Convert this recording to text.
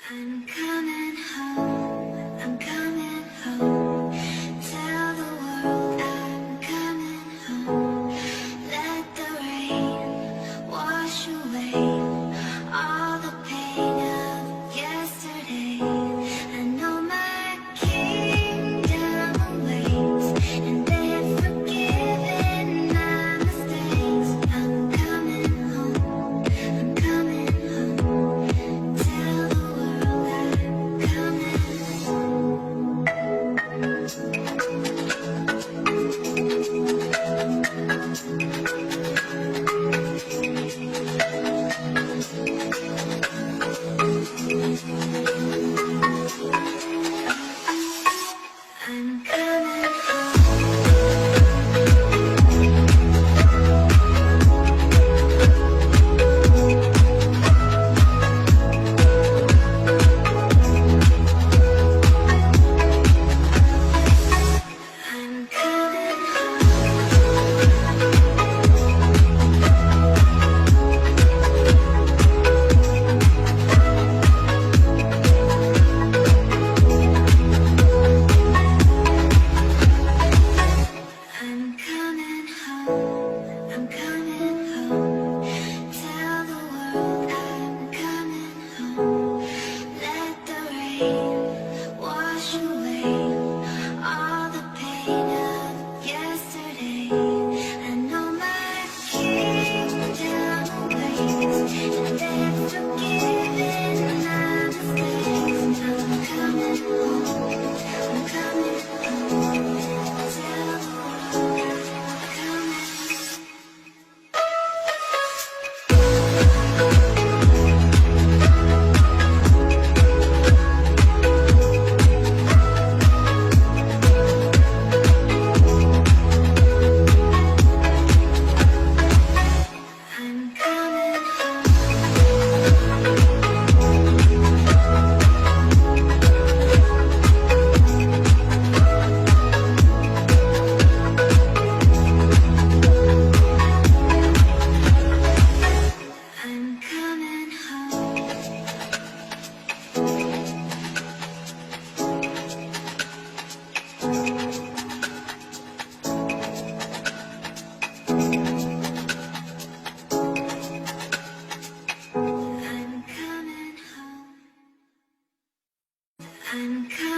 I'm coming home, I'm coming home. Tell the world I'm coming home. Let the rain wash away all the pain of yesterday. I know my kingdom awaits, and they've forgiven my mistakes. I'm coming home, I'm coming home. Tell the world I'm coming home. I'm coming home. I'm coming home. I'm coming home. I'm coming home. Tell the world I'm coming home. Let the rain wash away all the pain of yesterday. I know my kingdom awaits, and they've forgiven my mistakes. I'm coming home. I'm coming home. Tell the world I'm coming. I'm coming home. I'm coming home. I'm coming home. I'm coming.